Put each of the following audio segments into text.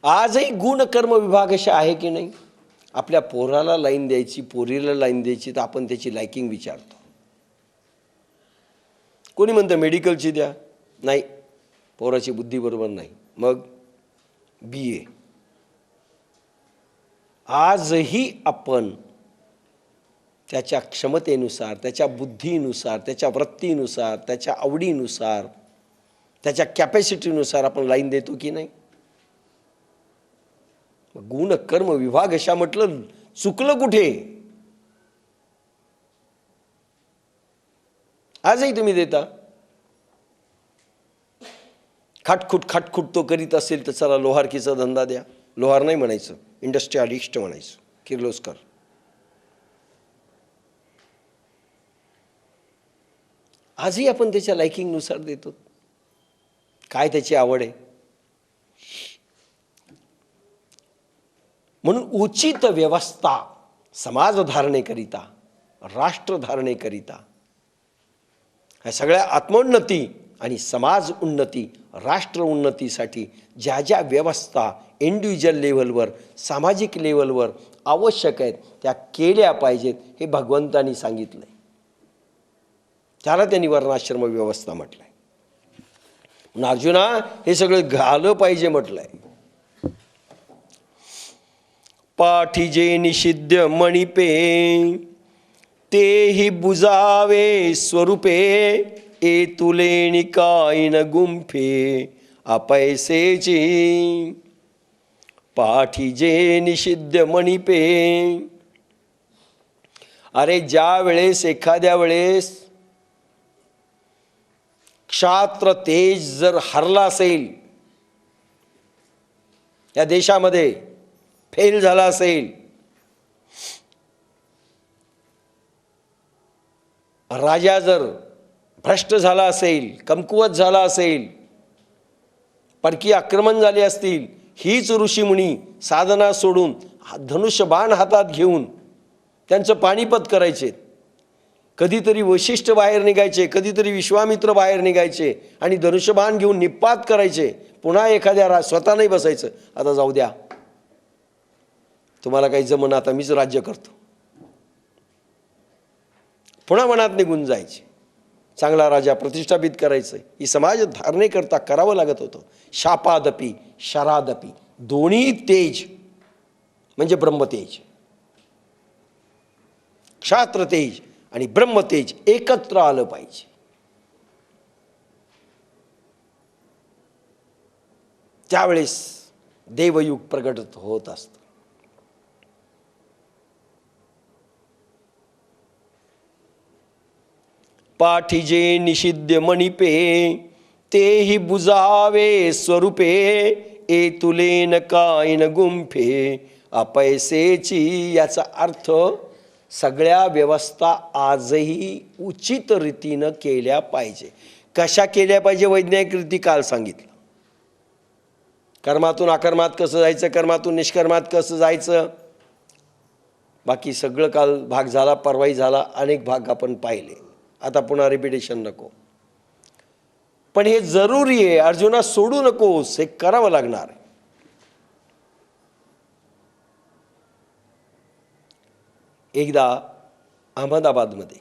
आजही गुण कर्म विभाग अशा आहे की नाही? आपल्या पोराला लाईन द्यायची, पोरीला लाईन द्यायची, तर आपण त्याची लायकिंग विचारतो. कोणी म्हणतं मेडिकलची द्या, नाही, पोराची बुद्धी बरोबर नाही, मग BA. आजही आपण त्याच्या क्षमतेनुसार, त्याच्या बुद्धीनुसार, त्याच्या वृत्तीनुसार, त्याच्या आवडीनुसार, त्याच्या कॅपॅसिटीनुसार आपण लाईन देतो की नाही? गुण कर्म विभाग अशा म्हटलं, चुकलं कुठे? आजही तुम्ही देता. खाटखुट तो करीत असेल तर चला लोहारकीचा धंदा द्या. लोहार नाही म्हणायचं, इंडस्ट्रियलिस्ट म्हणायचं, किर्लोस्कर. आजही आपण त्याच्या लायकिंगनुसार देतो. काय त्याची आवड आहे? म्हणून उचित व्यवस्था समाजधारणेकरिता, राष्ट्रधारणेकरिता, ह्या सगळ्या आत्मोन्नती आणि समाज उन्नती, राष्ट्र उन्नतीसाठी ज्या ज्या व्यवस्था इंडिव्हिज्युअल लेव्हलवर, सामाजिक लेव्हलवर आवश्यक आहेत त्या केल्या पाहिजेत, हे भगवंतांनी सांगितलं आहे. त्याला त्यांनी वर्णाश्रम व्यवस्था म्हटलं आहे. म्हणून अर्जुना, हे सगळं घालं पाहिजे म्हटलं आहे. पाठीजे निषिद्ध मणिपे, तेही बुजावे स्वरूपे, ए तुलेणी कायन गुंफे अपैसेची. पाठीजे निषिद्ध मणिपे, अरे ज्या वेळेस एखाद्या वेळेस क्षात्र तेज जर हरला असेल, या देशामध्ये फेल झाला असेल, राजा जर भ्रष्ट झाला असेल, कमकुवत झाला असेल, परकीय आक्रमण झाले असतील, हीच ऋषीमुनी साधना सोडून धनुष्यबाण हातात घेऊन त्यांचं पाणीपत करायचे. कधीतरी वशिष्ठ बाहेर निघायचे, कधीतरी विश्वामित्र बाहेर निघायचे आणि धनुष्यबाण घेऊन निपात करायचे. पुन्हा एखाद्या स्वतः नाही बसायचं, आता जाऊ द्या, तुम्हाला काही जमन, आता मीच राज्य करतो. पुन्हा मनात निघून जायचे. चांगला राजा प्रतिष्ठापित करायचं, ही समाज धारणेकरता करावं लागत होतं. शापादपी शरादपी, दोन्ही तेज म्हणजे ब्रह्मतेज. क्षात्र तेज आणि ब्रह्मतेज एकत्र आलं पाहिजे. त्यावेळेस देवयुग प्रगट होत असतं. पाठीजे निषिद्ध मणिपे, तेही बुजावे स्वरूपे, ए तुलेन कायन गुंफे अपैसेची. याचा अर्थ सगळ्या व्यवस्था आजही उचित रीतीनं केल्या पाहिजे. कशा केल्या पाहिजे? वैज्ञानिक रीती काल सांगितलं. कर्मातून अकर्मात कसं जायचं, कर्मातून निष्कर्मात कसं जायचं, बाकी सगळं काल भाग झाला, परवाही झाला, अनेक भाग आपण पाहिले. आता पुन्हा रिपिटेशन नको. पण हे जरुरी आहे. अर्जुना, सोडू नकोस, हे करावं लागणार आहे. एकदा अहमदाबादमध्ये,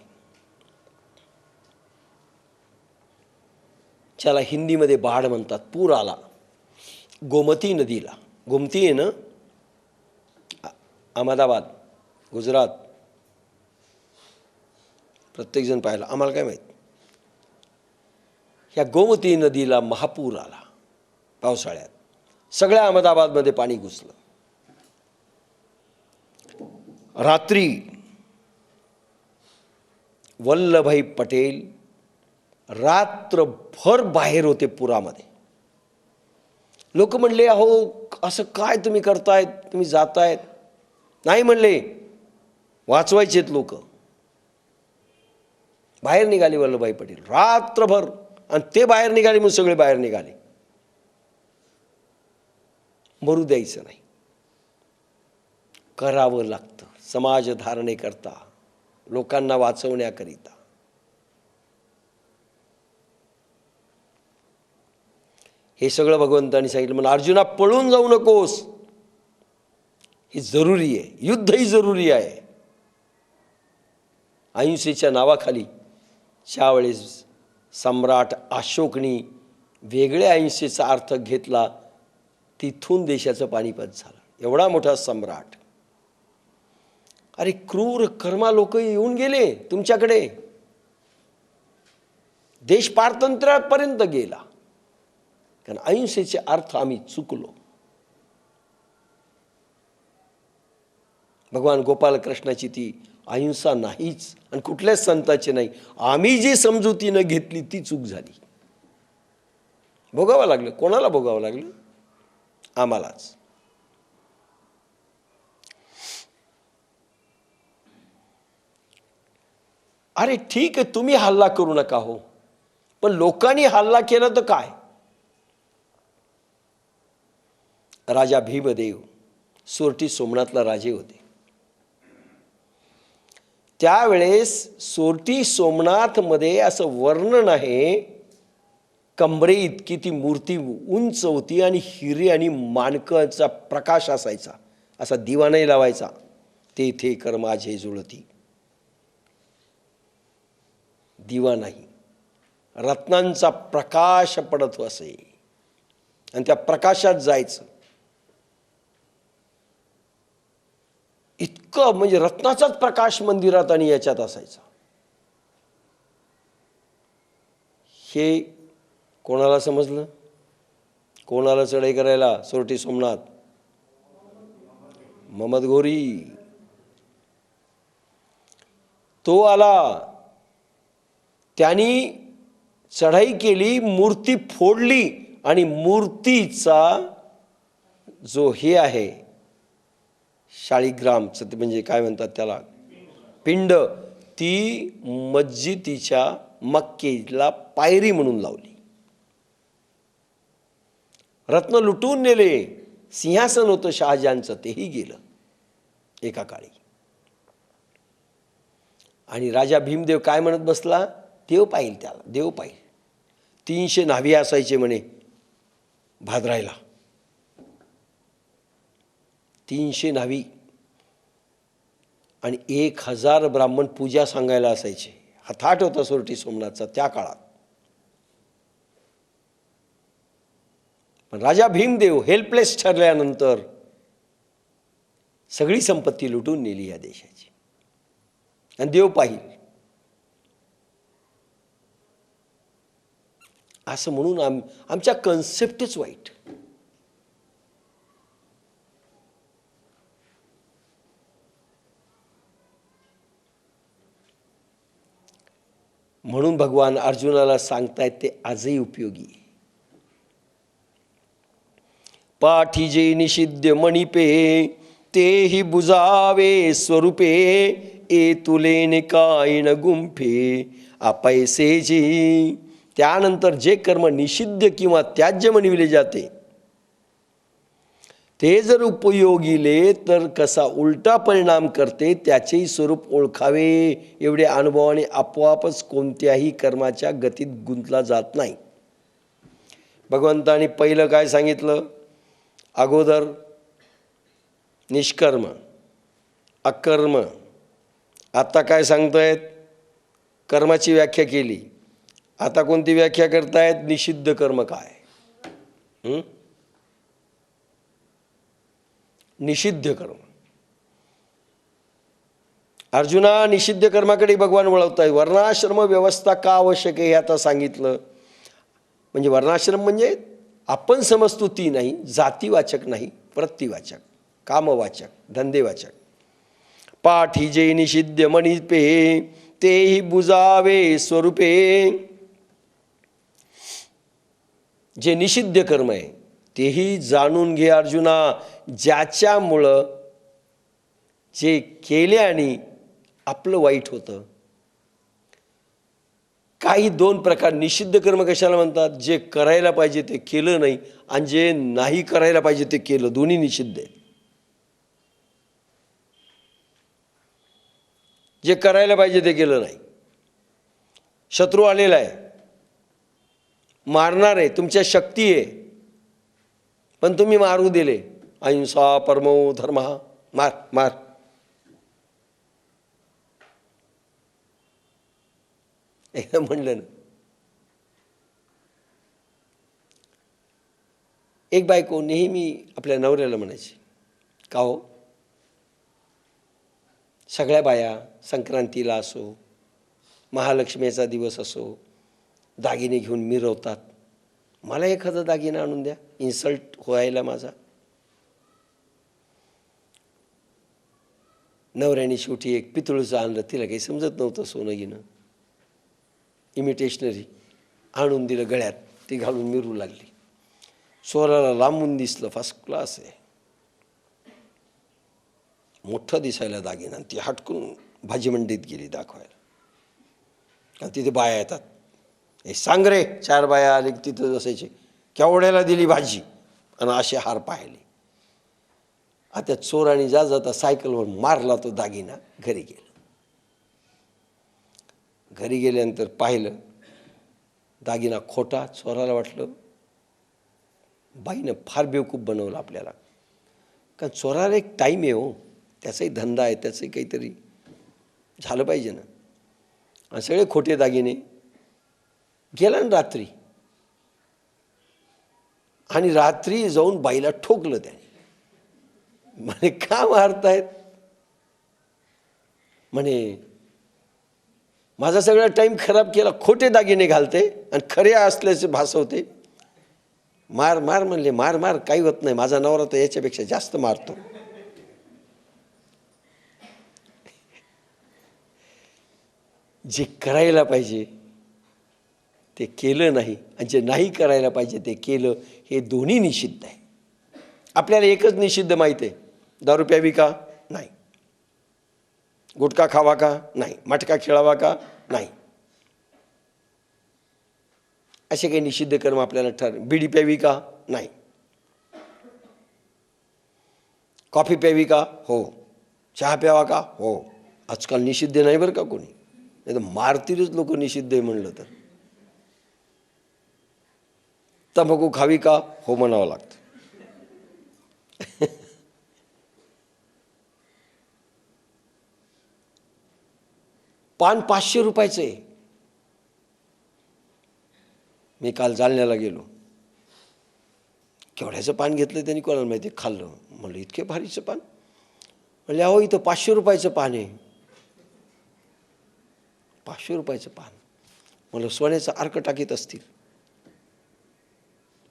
ज्याला हिंदीमध्ये बाढ म्हणतात, पूर आला गोमती नदीला. गोमती आहे ना, अहमदाबाद, गुजरात, प्रत्येकजण पाहिला, आम्हाला काय माहीत. ह्या गोमती नदीला महापूर आला पावसाळ्यात. सगळ्या अहमदाबादमध्ये पाणी घुसलं. रात्री वल्लभभाई पटेल रात्रभर बाहेर होते पुरामध्ये. लोक म्हणले, अहो असं काय तुम्ही करतायत, तुम्ही जातायत? नाही म्हणले, वाचवायचेत लोक. बाहेर निघाले वल्लभभाई पटेल रात्रभर, आणि ते बाहेर निघाले म्हणून सगळे बाहेर निघाले. मरू द्यायचं नाही, करावं लागतं समाज धारणेकरता, लोकांना वाचवण्याकरिता. हे सगळं भगवंतांनी सांगितलं. म्हणून अर्जुना पळून जाऊ नकोस, हे जरुरी आहे, युद्धही जरुरी आहे. अहिंसेच्या नावाखाली त्यावेळेस सम्राट अशोकनी वेगळ्या अहिंसेचा अर्थ घेतला, तिथून देशाचं पानिपत झालं. एवढा मोठा सम्राट. अरे क्रूर कर्मा लोक येऊन गेले तुमच्याकडे, देश पारतंत्र्यापर्यंत गेला, कारण अहिंसेचे अर्थ आम्ही चुकलो. भगवान गोपालकृष्णाची ती अहिंसा नाहीच आणि कुठल्याच संताची नाही. आम्ही जी समजुतीनं घेतली ती चूक झाली. भोगावं लागलं. कोणाला भोगावं लागलं? आम्हालाच. अरे ठीक आहे, तुम्ही हल्ला करू नका हो, पण लोकांनी हल्ला केला तर काय? राजा भीमदेव सोरटी सोमनाथला राजे होते. त्यावेळेस सोरटी सोमनाथमध्ये असं वर्णन आहे, कमरे इतकी ती मूर्ती उंच होती आणि हिरे आणि माणकाचा प्रकाश असायचा, असा दिवा नाही लावायचा. तेथे कर माझे जुळती. दिवा नाही, रत्नांचा प्रकाश पडत असे आणि त्या प्रकाशात जायचं. इतकं म्हणजे रत्नाचाच प्रकाश मंदिरात आणि याच्यात असायचा. हे कोणाला समजलं? कोणाला चढाई करायला सोरटी सोमनाथ? महमद घोरी. तो आला, त्यांनी चढाई केली, मूर्ती फोडली आणि मूर्तीचा जो हे आहे शाळीग्रामचं, म्हणजे काय म्हणतात त्याला, पिंड, ती मस्जिदीच्या मक्केला पायरी म्हणून लावली. रत्न लुटून नेले. सिंहासन होतं शहाजहानचं, तेही गेलं एका काळी. आणि राजा भीमदेव काय म्हणत बसला? देव पाहिल त्याला, देव पाहिल. 300 न्हावी असायचे म्हणे भादरायला, 300 न्हावी आणि 1000 ब्राह्मण पूजा सांगायला असायचे. हा थाट होता सोरटी सोमनाथचा त्या काळात. पण राजा भीमदेव हेल्पलेस ठरल्यानंतर सगळी संपत्ती लुटून नेली या देशाची, आणि देव पाहिल असं म्हणून आमच्या कन्सेप्टच वाईट. म्हणून भगवान अर्जुनाला सांगतायत ते आजही उपयोगी. पाठी जे निषिद्ध मणिपे तेही बुजावे स्वरूपे, ए तुले कायन गुंफे अपैसे जी. त्यानंतर जे कर्म निषिद्ध किंवा त्याज्य म्हणविले जाते ते जर उपयोगीले तर कसा उलटा परिणाम करते त्याचेही स्वरूप ओळखावे. एवढे अनुभवाने आपोआपच कोणत्याही कर्माच्या गतीत गुंतला जात नाही. भगवंताने पहिलं काय सांगितलं? अगोदर निष्कर्म, अकर्म. आता काय सांगतायत? कर्माची व्याख्या केली. आता कोणती व्याख्या करतायत? निषिद्ध कर्म काय? निषिद्ध कर्म. अर्जुना, निषिद्ध कर्माकडे भगवान वळवताय. वर्णाश्रम व्यवस्था का आवश्यक आहे हे आता सांगितलं. म्हणजे वर्णाश्रम म्हणजे आपण समजतो ती नाही, जातीवाचक नाही, वृत्तीवाचक, कामवाचक, धंदेवाचक. पाठी जे निषिद्ध मणिपे तेही बुजावे स्वरूपे. जे निषिद्ध कर्म आहे तेही जाणून घे अर्जुना, ज्याच्यामुळं जे केल्याने आपलं वाईट होतं. काही 2 प्रकार निषिद्ध कर्म कशाला म्हणतात? जे करायला पाहिजे ते केलं नाही आणि जे नाही करायला पाहिजे ते केलं, दोन्ही निषिद्ध आहे. जे करायला पाहिजे ते केलं नाही. शत्रू आलेला आहे, मारणार आहे, तुमच्या शक्ती आहे, पण तुम्ही मारू दिले. अहिंसा परमो धर्म, मार मार. एकदा म्हणलं ना, एक बायको नेहमी आपल्या नवऱ्याला म्हणायची, का हो, सगळ्या बाया संक्रांतीला असो, महालक्ष्मीचा दिवस असो, दागिने घेऊन मिरवतात, मला एखादा दागिना आणून द्या, इन्सल्ट व्हायला माझा. नवऱ्याने शेवटी एक पितळूचं आणलं, तिला काही समजत नव्हतं सोनं घेणं, इमिटेशनरी आणून दिलं गळ्यात, ती घालून मिरू लागली. चोराला लांबून दिसलं फर्स्ट क्लास आहे, मोठं दिसायला दागिना, ती हटकून भाजी मंडईत गेली दाखवायला. आणि तिथे बाया येतात, हे सांग रे, 4 बाया आले तिथं असायचे, केवढ्याला दिली भाजी, आणि असे हार पाहिले. आता चोराने जाता सायकलवर मारला तो दागिना, घरी गेला. घरी गेल्यानंतर पाहिलं दागिना खोटा. चोराला वाटलं बाईनं फार बेवकूफ बनवलं आपल्याला, कारण चोराला एक टाईम आहे हो, त्याचाही धंदा आहे, त्याचंही काहीतरी झालं पाहिजे ना. आणि सगळे खोटे दागिने गेला ना रात्री, आणि रात्री जाऊन बाईला ठोकलं त्याने. म्हणे का मारतायत? म्हणे माझा सगळा टाईम खराब केला, खोटे दागिने घालते आणि खरे असल्याचे भासवते. मार मार म्हणले, मार मार, काही होत नाही, माझा नवरा तर याच्यापेक्षा जास्त मारतो. जे करायला पाहिजे ते केलं नाही, आणि जे नाही करायला पाहिजे ते केलं, हे दोन्ही निषिद्ध आहे. आपल्याला एकच निषिद्ध माहीत आहे, दारू प्यावी का? नाही. गुटखा खावा का? नाही. मटका खेळावा का? नाही. असे काही निषिद्ध कर्म आपल्याला बिडी प्यावी का? नाही. कॉफी प्यावी का? हो. चहा प्यावा का? हो. आजकाल निषिद्ध नाही बरं का कोणी, नाही तर मारतीलच लोक निषिद्ध आहे म्हणलं तर. तंबाखू खावी का? हो म्हणावं लागतं. पान 500 रुपयाचं आहे. मी काल जालन्याला गेलो, केवढ्याचं पान घेतलं त्यांनी कोणाला माहिती, खाल्लं. म्हणलं इतके भारीचं पान? म्हणले अहो इथं 500 रुपयाचं पान आहे. 500 रुपयाचं पान? म्हणलं सोन्याचा अर्क टाकीत असतील.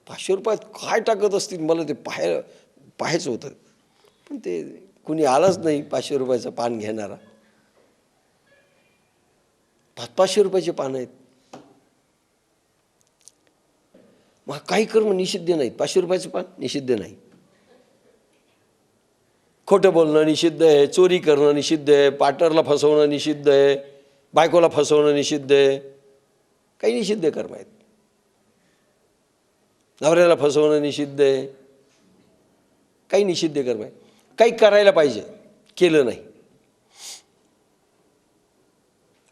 500 रुपयात काय टाकत असतील, मला ते पाहायचं होतं. पण ते कुणी आलंच नाही 500 रुपयाचं पान घेणारा. 500 रुपयाचे पान आहेत. मग काही कर्म निषिद्ध नाहीत. 500 रुपयाचं पान निषिद्ध नाही. खोटं बोलणं निषिद्ध आहे, चोरी करणं निषिद्ध आहे, पार्टनरला फसवणं निषिद्ध आहे, बायकोला फसवणं निषिद्ध आहे. काही निषिद्ध कर्म आहेत. नवऱ्याला फसवणं निषिद्ध आहे. काही निषिद्ध कर्म आहे. काही करायला पाहिजे, केलं नाही.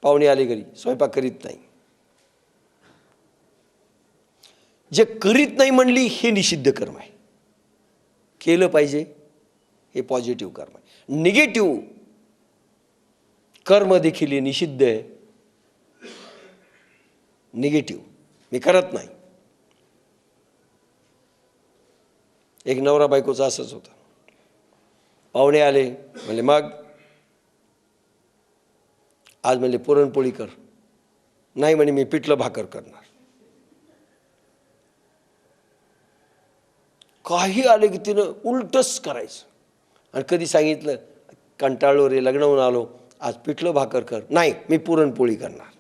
पाहुणे आले घरी, स्वयंपाक करीत नाही. जे करीत नाही म्हणली हे निषिद्ध कर्म आहे. केलं पाहिजे हे पॉझिटिव्ह कर्म आहे. निगेटिव्ह कर्म देखील हे निषिद्ध आहे. निगेटिव्ह मी करत नाही. एक नवरा बायकोचा असंच होता. पाहुणे आले, म्हणले मग आज म्हणले पुरणपोळी कर. नाही म्हणे मी पिठलं भाकर करणार. काही आले की तिनं उलटच करायचं. आणि कधी सांगितलं कंटाळलो रे, लग्नावरून आलो, आज पिठलं भाकर कर. नाही मी पुरणपोळी करणार.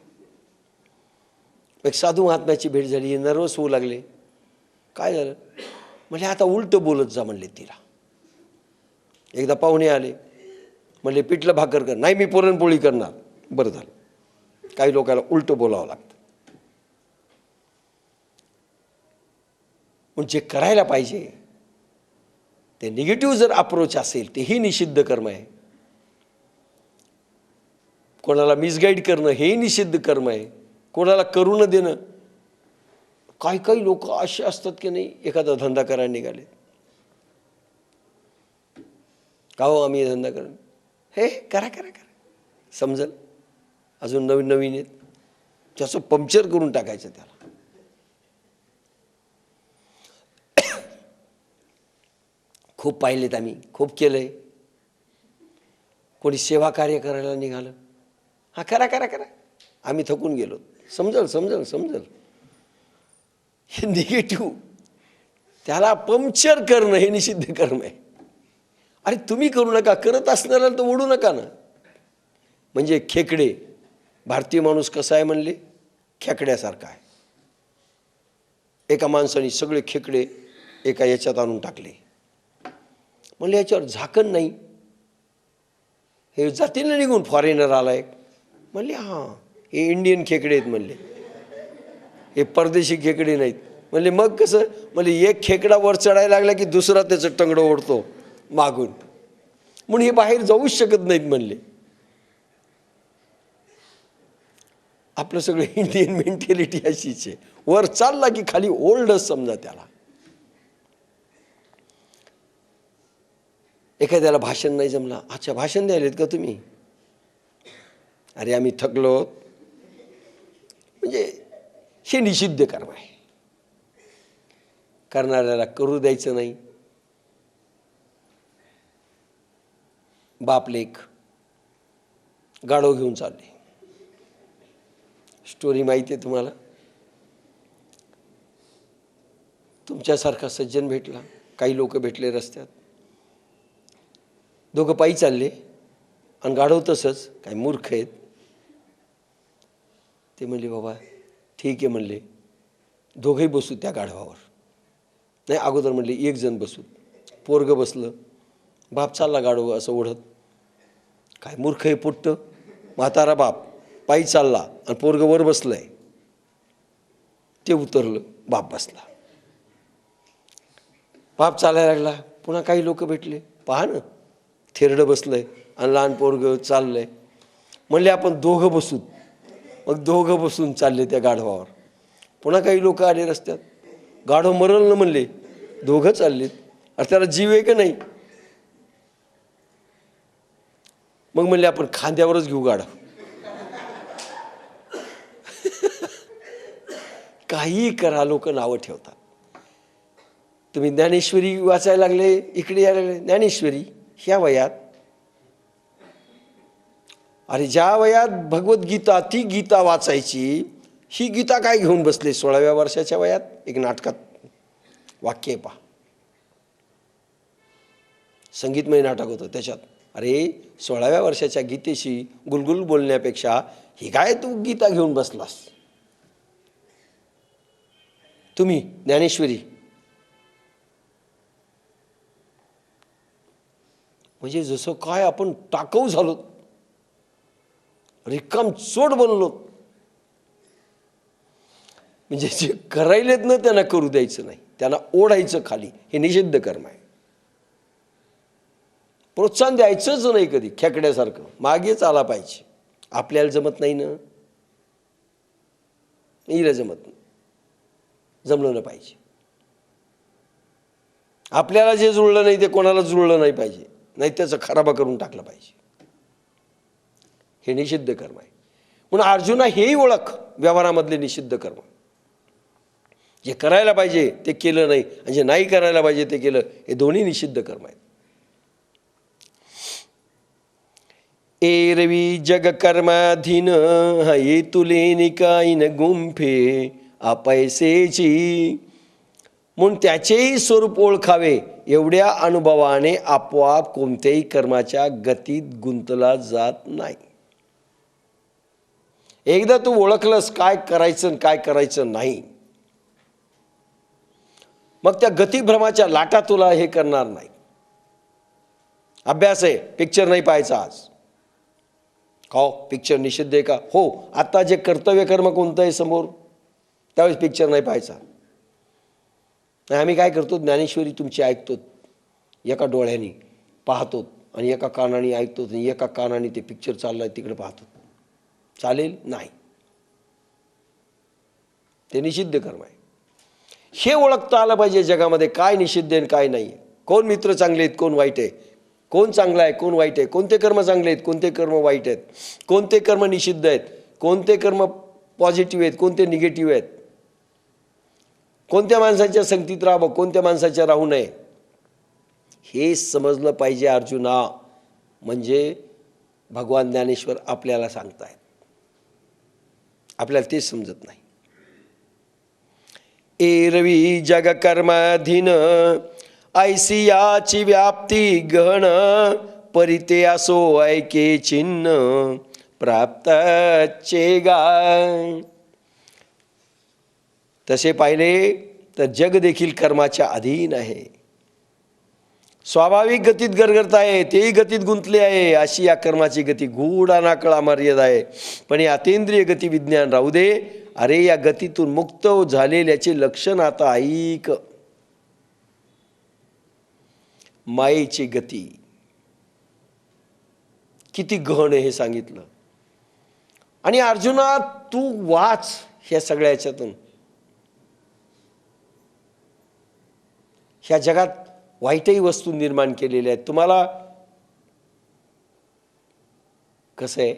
एक साधू महात्म्याची भेट झाली, नर्वस होऊ लागले. काय झालं? म्हणजे आता उलट बोलत जा म्हणले तिला. एकदा पाहुणे आले, म्हणले पिठलं भाकर कर. नाही मी पुरणपोळी करणार. बरं झालं. काही लोकांना उलट बोलावं लागतं. पण जे करायला पाहिजे ते निगेटिव्ह जर अप्रोच असेल तेही निषिद्ध कर्म आहे. कोणाला मिसगाईड करणं हेही निषिद्ध कर्म आहे. कोणाला करू न देणं. काही काही लोक असे असतात की नाही, एखादा धंदा करायला निघाले, का हो आम्ही धंदा करू, हे करा करा करा, समजल, अजून नवीन नवीन आहेत, त्याचं पंक्चर करून टाकायचं त्याला. खूप पाहिलेत आम्ही, खूप केलंय. कोणी सेवा कार्य करायला निघालं, हा करा करा करा, आम्ही थकून गेलो, समजल समजल समजल. हे निगेटिव्ह, त्याला पंक्चर करणं हे निषिद्ध कर्म आहे. अरे तुम्ही करू नका, करत असणाऱ्याला तर ओढू नका ना. म्हणजे खेकडे, भारतीय माणूस कसा आहे म्हणले, खेकड्यासारखा आहे. एका माणसाने सगळे खेकडे एका याच्यात आणून टाकले, म्हणले याच्यावर झाकण नाही, हे जातील ना निघून, फॉरेनर आलाय. म्हणले हां हे इंडियन खेकडे आहेत म्हणले, हे परदेशी खेकडे नाहीत. म्हणले मग कसं, म्हणले एक खेकडा वर चढायला लागला की दुसरा त्याचं टंगडं ओढतो मागून, म्हणून हे बाहेर जाऊच शकत नाहीत म्हणले. आपलं सगळं इंडियन मेंटॅलिटी अशीच आहे, वर चालला की खाली ओल्डच समजा त्याला. एखाद्याला भाषण नाही जमला, अच्छा भाषण द्यायलेत का तुम्ही, अरे आम्ही थकलो. म्हणजे हे निषिद्ध कर्म आहे, करणाऱ्याला करू द्यायचं नाही. बाप लेक गाढव घेऊन चालले, स्टोरी माहिती आहे तुम्हाला. तुमच्यासारखा सज्जन भेटला, काही लोक भेटले रस्त्यात, दोघं पायी चालले आणि गाढव तसंच, काही मूर्ख आहेत. ते म्हणले बाबा ठीक आहे म्हणले, दोघंही बसू त्या गाढवावर. नाही अगोदर म्हणले एक जण बसू, पोरगं बसलं, बाप चालला गाढव असं ओढत. काय मूर्ख आहे पुट्ट, म्हातारा बाप पायी चालला आणि पोरगं वर बसलंय. ते उतरलं, बाप बसला. बाप चालायला लागला, पुन्हा काही लोक भेटले, पहा ना थेरडं बसलंय आणि लहान पोरगं चाललंय. म्हणले आपण दोघं बसू, मग दोघं बसून चालले त्या गाढवावर. पुन्हा काही लोक आले रस्त्यात, गाढव मरल ना म्हणले, दोघं चाललेत, अरे त्याला जीव आहे का नाही. मग म्हणले आपण खांद्यावरच घेऊ गाढव. काही करा, लोक नावं ठेवतात. तुम्ही ज्ञानेश्वरी वाचायला लागले, इकडे यायला लागले, ज्ञानेश्वरी ह्या वयात, अरे ज्या वयात भगवद्गीता ती गीता वाचायची, ही गीता काय घेऊन बसले 16व्या वर्षाच्या वयात. एक नाटकात वाक्य आहे पहा, संगीतमय नाटक होतं, त्याच्यात अरे 16व्या वर्षाच्या गीतेशी गुलगुल बोलण्यापेक्षा ही काय तू गीता घेऊन बसलास. तुम्ही ज्ञानेश्वरी, म्हणजे जसं काय आपण टाकाऊ झालो, रिकाम चोट बनलो. म्हणजे जे करायलेत ना त्यांना करू द्यायचं नाही, त्यांना ओढायचं खाली, हे निषिद्ध कर्म आहे. प्रोत्साहन द्यायचंच नाही कधी, खेकड्यासारखं मागेच आला पाहिजे. आपल्याला जमत नाही ना, हिला जमत नाही, जमलं नाही पाहिजे. आपल्याला जे जुळलं नाही ते कोणाला जुळलं नाही पाहिजे, नाही त्याचं खराबा करून टाकलं पाहिजे. हे निषिद्ध कर्म आहे. म्हणून अर्जुना हेही ओळख, व्यवहारामधले निषिद्ध कर्म. जे करायला पाहिजे ते केलं नाही आणि जे नाही करायला पाहिजे ते केलं, हे दोन्ही निषिद्ध कर्म आहेत. एरवी जग कर्माधीन हा ये तुले निकाईन गुंफे अपैसेची, म्हणून त्याचेही स्वरूप ओळखावे, एवढ्या अनुभवाने आपोआप कोणत्याही कर्माच्या गतीत गुंतला जात नाही. एकदा तू ओळखलंस काय करायचं काय करायचं नाही, मग त्या गतिभ्रमाच्या लाटा तुला हे करणार नाही. अभ्यास आहे, पिक्चर नाही पाहायचा आज. हो पिक्चर निषिद्ध आहे का, हो आता जे कर्तव्य कर्म कोणतं आहे समोर, त्यावेळेस पिक्चर नाही पाहायचा. नाही आम्ही काय करतो, ज्ञानेश्वरी तुमची ऐकतो, एका डोळ्याने पाहतो आणि एका कानाने ऐकतो आणि एका कानाने ते पिक्चर चाललाय तिकडे पाहतो. चालेल नाही, ते निषिद्ध कर्म आहे. हे ओळखता आलं पाहिजे जगामध्ये काय निषिद्ध आहे काय नाही, कोण मित्र चांगले आहेत कोण वाईट आहे. कोण चांगला आहे, कोण वाईट आहे, कोणते कर्म चांगले आहेत, कोणते कर्म वाईट आहेत, कोणते कर्म निषिद्ध आहेत, कोणते कर्म पॉझिटिव्ह आहेत, कोणते निगेटिव्ह आहेत, कोणत्या माणसाच्या संगतीत राहावं, कोणत्या माणसाच्या राहू नये, हे समजलं पाहिजे अर्जुना. म्हणजे भगवान ज्ञानेश्वर आपल्याला सांगतायत, आपल्याला तेच समजत नाही. एरवी जग कर्माधीन ऐसी याची व्याप्ती गहन परिते असो ऐके चिन्ह प्राप्तचे गाय. तसे पाहिले तर जग देखील कर्माच्या अधीन आहे. स्वाभाविक गतीत गरगरत आहे, तेही गतीत गुंतले आहे. अशी या कर्माची गती गूढ अनाकळा मर्यादा आहे. पण हे अतींद्रिय गती विज्ञान राहू दे. अरे या गतीतून मुक्त झालेल्याचे लक्षण आता ऐक. मायेची गती किती गहन आहे हे सांगितलं. आणि अर्जुना तू वाच ह्या सगळ्या ह्याच्यातून. ह्या जगात वाईटही वस्तू निर्माण केलेल्या आहेत. तुम्हाला कसं आहे,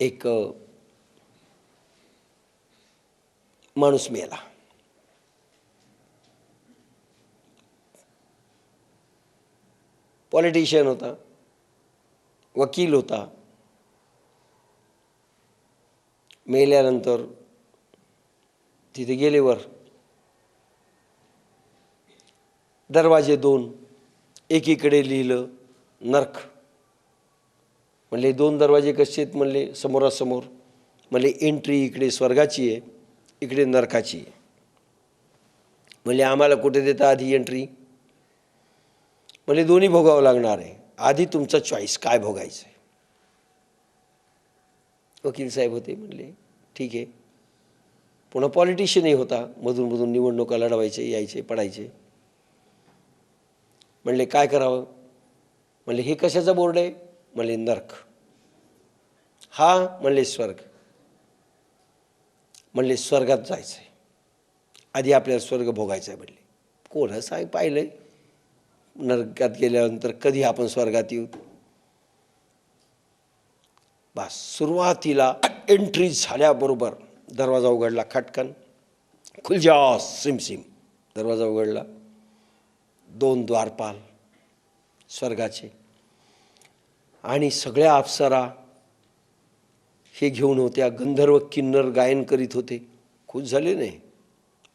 एक माणूस मेला, पॉलिटिशियन होता, वकील होता. मेल्यानंतर तिथे गेले वर, दरवाजे दोन, एकीकडे लिहिलं नरक. म्हणले दोन दरवाजे कसे आहेत, म्हणले समोरासमोर. म्हणले एंट्री इकडे स्वर्गाची आहे, इकडे नरकाची आहे. म्हणले आम्हाला कुठे देता आधी एंट्री? म्हणले दोन्ही भोगावं लागणार आहे, आधी तुमचा चॉईस काय भोगायचं आहे. वकील साहेब होते, म्हणले ठीक आहे. पुन्हा पॉलिटिशियनही होता, मधून मधून निवडणुका लढवायचे, यायचे, पडायचे. म्हणले काय करावं? म्हणले हे कशाचा बोर्ड आहे? म्हणले नरक. हा म्हणले स्वर्ग. म्हणले स्वर्गात जायचं आहे, आधी आपल्याला स्वर्ग भोगायचा आहे. म्हणले कोण सांग पाहिलंय नरकात गेल्यानंतर कधी आपण स्वर्गात येऊ? बस सुरुवातीला एंट्री झाल्याबरोबर दरवाजा उघडला, खटकन खुलजा सिमसिम. दरवाजा उघडला, दोन द्वारपाल स्वर्गाचे आणि सगळ्या अप्सरा हे घेऊन होत्या. गंधर्व किन्नर गायन करीत होते. खुश झाले नाही,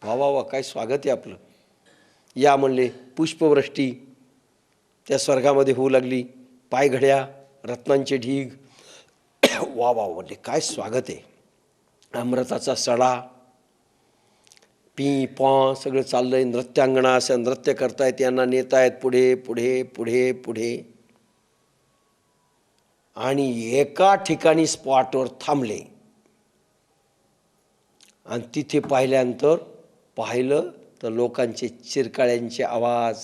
वा वा वा काय स्वागत आहे आपलं, या म्हणले. पुष्पवृष्टी त्या स्वर्गामध्ये होऊ लागली. पायघड्या, रत्नांचे ढीग, वा वा म्हणले काय स्वागत आहे. अमृताचा सडा, पी पॉ सगळं चाललंय. नृत्यांगणा असं नृत्य करतायत, यांना नेतायत पुढे पुढे पुढे पुढे. आणि एका ठिकाणी स्पॉटवर थांबले आणि तिथे पाहिल्यानंतर पाहिलं तर लोकांचे चिरकाळ्यांचे आवाज,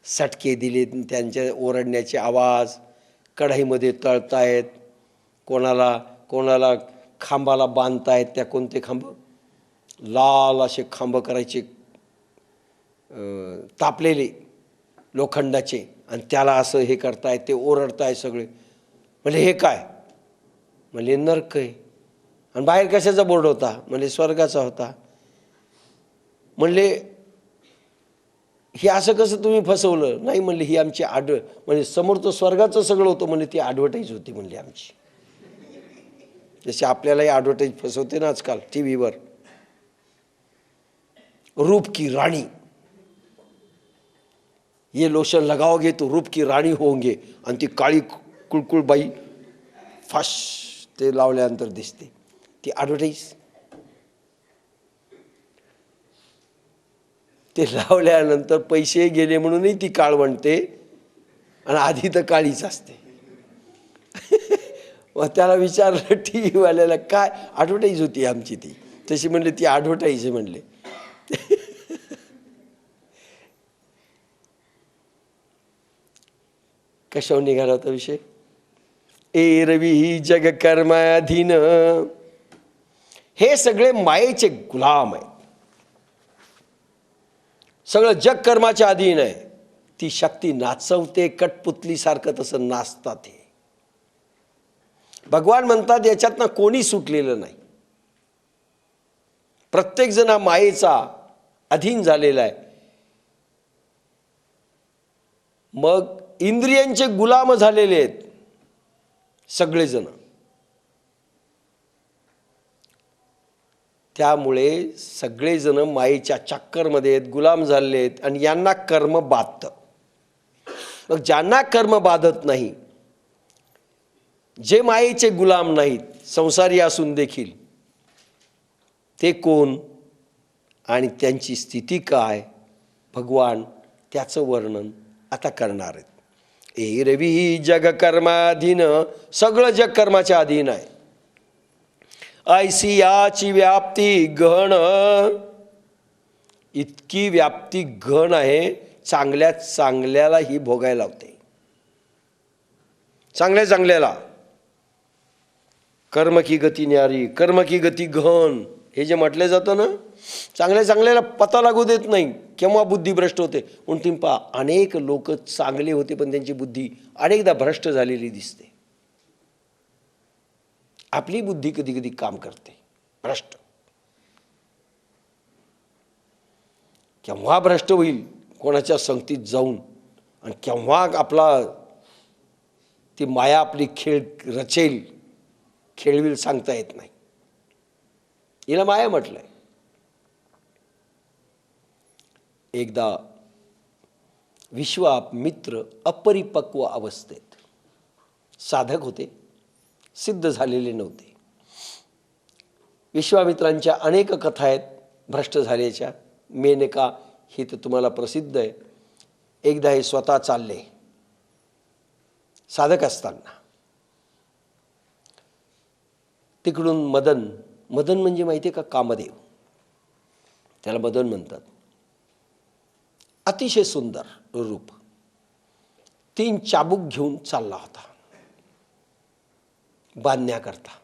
सटके दिले त्यांच्या ओरडण्याचे आवाज, कढईमध्ये तळतायत, कोणाला कोणाला खांबाला बांधतायत. त्या कोणते खांब? लाल असे खांब करायचे, तापलेले लोखंडाचे, आणि त्याला असं हे करतायत, ते ओरडतायत सगळे. म्हणजे हे काय? म्हणजे नरक आहे. आणि बाहेर कशाचा बोर्ड होता? म्हणजे स्वर्गाचा होता. म्हणले हे असं कसं तुम्ही फसवलं? नाही म्हणले ही आमची म्हणजे समोर तर स्वर्गाचं सगळं होतं, म्हणजे ती ॲडव्हर्टाईज होती म्हणली आमची. जसे आपल्यालाही ॲडव्हर्टाईज फसवते ना आजकाल टी व्हीवर. रूप की राणी, ये लोशन लगाओगे तो रूप की राणी होंगे. आणि ती काळी कुळकुळबाई फाश ते लावल्यानंतर दिसते, ती ॲडव्हर्टाईज. ते लावल्यानंतर पैसे गेले म्हणूनही ती काळ म्हणते, आणि आधी तर काळीच असते. मग त्याला विचारलं टी व्हीवाल्याला काय ॲडव्हर्टाईज होती आमची ती? तशी म्हणले ती ॲडव्हर्टाईज आहे म्हणले. कशावर निघाला होता विषय? एरवी जग कर्माधीन. हे सगळे मायेचे गुलाम आहेत. सगळं जग कर्माच्या अधीन आहे. ती शक्ती नाचवते कठपुतलीसारखं, तसं नाचतात हे. भगवान म्हणतात याच्यातनं कोणी सुटलेलं नाही. प्रत्येक जण हा मायेचा अधीन झालेला आहे. मग इंद्रियांचे गुलाम झालेले आहेत सगळेजण. त्यामुळे सगळेजण मायेच्या चक्करमध्ये आहेत, गुलाम झालेले आहेत आणि यांना कर्म बाधतं. मग ज्यांना कर्म बाधत नाही, जे मायेचे गुलाम नाहीत, संसारी असून देखील, ते कोण आणि त्यांची स्थिती काय, भगवान त्याचं वर्णन आता करणार आहेत. एरवी जग कर्माधीन, सगळं जग कर्माच्या अधीन आहे. ऐसी याची व्याप्ती गहन, इतकी व्याप्ती गहन आहे, चांगल्या चांगल्याला ही भोगायला लावते. चांगल्या चांगल्याला कर्म की गती न्यारी, कर्म की गती गहन, हे जे म्हटलं जातं ना, चांगल्या चांगल्याला पता लागू देत नाही, केव्हा बुद्धी भ्रष्ट होते. म्हणून तुम्ही पहा, अनेक लोक चांगले होते पण त्यांची बुद्धी अनेकदा भ्रष्ट झालेली दिसते. आपली बुद्धी कधी कधी काम करते भ्रष्ट. केव्हा भ्रष्ट होईल कोणाच्या संगतीत जाऊन, आणि केव्हा आपला ती माया आपली खेळ रचेल, खेळविल, सांगता येत नाही. हिला माया म्हटलंय. एकदा विश्वामित्र अपरिपक्व अवस्थेत, साधक होते, सिद्ध झालेले नव्हते. विश्वामित्रांच्या अनेक कथा आहेत भ्रष्ट झाल्याच्या. मेनका ही तर तुम्हाला प्रसिद्ध आहे. एकदा हे स्वतः चालले साधक असताना, तिकडून मदन, मदन म्हणजे माहिती आहे का, कामदेव, त्याला मदन म्हणतात. अतिशय सुंदर रूप, 3 चाबूक घेऊन चालला होता बांधण्याकरता.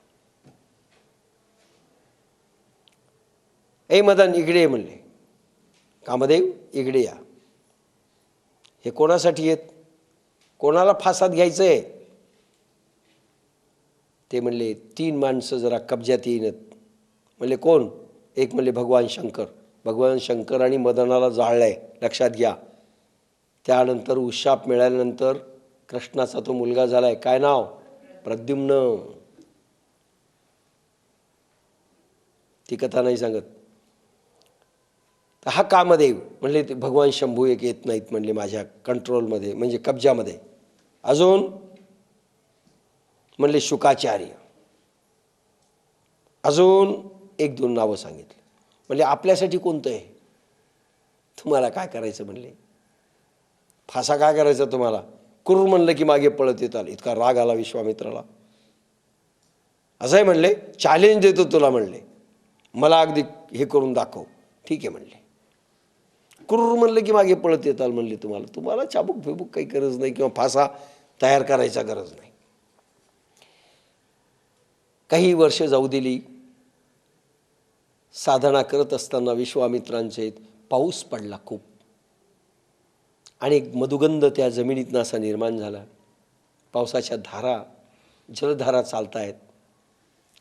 ए मदन इकडे ये म्हणले. कामदेव इकडे या. हे कोणासाठी आहेत, कोणाला फासात घ्यायचं आहे? ते म्हणले 3 माणसं जरा कब्जात येईनत. म्हणले कोण? एक म्हणले भगवान शंकर. भगवान शंकर आणि मदनाला जाळलंय, लक्षात घ्या. त्यानंतर उशाप मिळाल्यानंतर कृष्णाचा तो मुलगा झालाय, काय नाव? प्रद्युम्न. ती कथा नाही सांगत. तर हा कामदेव म्हणले ते भगवान शंभू एक येत नाहीत म्हणले माझ्या कंट्रोलमध्ये, म्हणजे कब्जामध्ये. अजून म्हणले शुकाचार्य. अजून 1-2 नावं सांगितले. म्हणले आपल्यासाठी कोणतं आहे? तुम्हाला काय करायचं म्हणले? फासा काय करायचा तुम्हाला? कुर्र म्हणलं की मागे पळत येत आले. इतका राग आला विश्वामित्राला. असंही म्हणले चॅलेंज देतो तुला म्हणले, मला अगदी हे करून दाखव. ठीक आहे म्हणले. कुर्र म्हणलं की मागे पळत येताल म्हणले, तुम्हाला चाबूक फेबूक काही गरज नाही किंवा फासा तयार करायचा गरज नाही. काही वर्ष जाऊ दिली. साधना करत असताना विश्वामित्रांचे पाऊस पडला खूप, आणि एक मधुगंध त्या जमिनीतनं असा निर्माण झाला. पावसाच्या धारा, जलधारा चालतायत,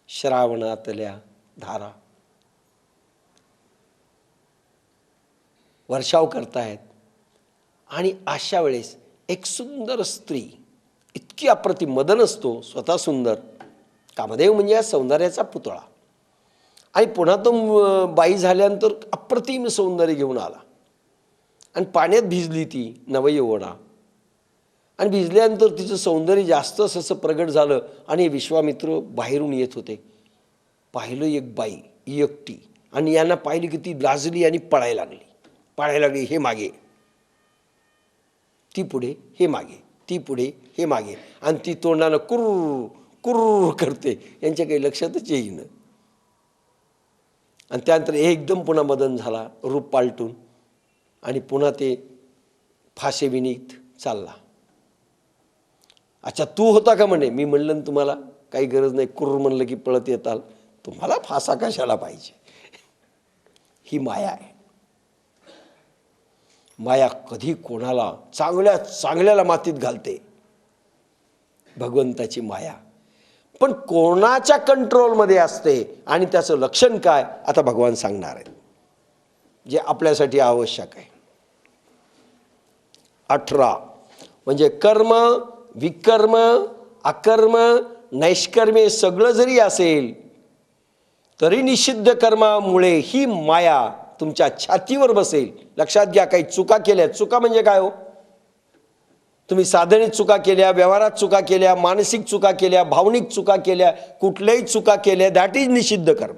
श्रावणातल्या धारा वर्षाव करतायत. आणि अशा वेळेस एक सुंदर स्त्री, इतकी अप्रतिम, मदन असतो स्वतः सुंदर, कामदेव म्हणजे या सौंदर्याचा पुतळा, आणि पुन्हा तो बाई झाल्यानंतर अप्रतिम सौंदर्य घेऊन आला. आणि पाण्यात भिजली ती नवयौवना, आणि भिजल्यानंतर तिचं सौंदर्य जास्त असं प्रगट झालं. आणि विश्वामित्र बाहेरून येत होते. पाहिलं एक बाई एकटी, आणि यांना पाहिली की ती लाजली आणि पळायला लागली. हे मागे, ती पुढे, हे मागे, ती पुढे, हे मागे, आणि ती तोंडानं कुर्र कुर्र करते. यांच्या काही लक्षातच येईन. आणि त्यानंतर एकदम पुन्हा मदन झाला रूप पालटून, आणि पुन्हा ते फासेविनीत चालला. अच्छा तू होता का म्हणे? मी म्हणलं तुम्हाला काही गरज नाही, कुर्र म्हणलं की पळत येताल, तुम्हाला फासा कशाला पाहिजे? ही माया आहे. माया कधी कोणाला चांगल्याला मातीत घालते, भगवंताची माया. पण कोणाच्या कंट्रोलमध्ये असते आणि त्याचं लक्षण काय आता भगवान सांगणार आहेत, जे आपल्यासाठी आवश्यक आहे. 18 म्हणजे कर्म, विकर्म, अकर्म, नैष्कर्मे सगळं जरी असेल तरी निषिद्ध कर्मामुळे ही माया तुमच्या छातीवर बसेल. लक्षात घ्या, काही चुका केल्या, चुका म्हणजे काय हो, तुम्ही साधनेत चुका केल्या, व्यवहारात चुका केल्या, मानसिक चुका केल्या, भावनिक चुका केल्या, कुठल्याही चुका केल्या, दॅट इज निषिद्ध कर्म.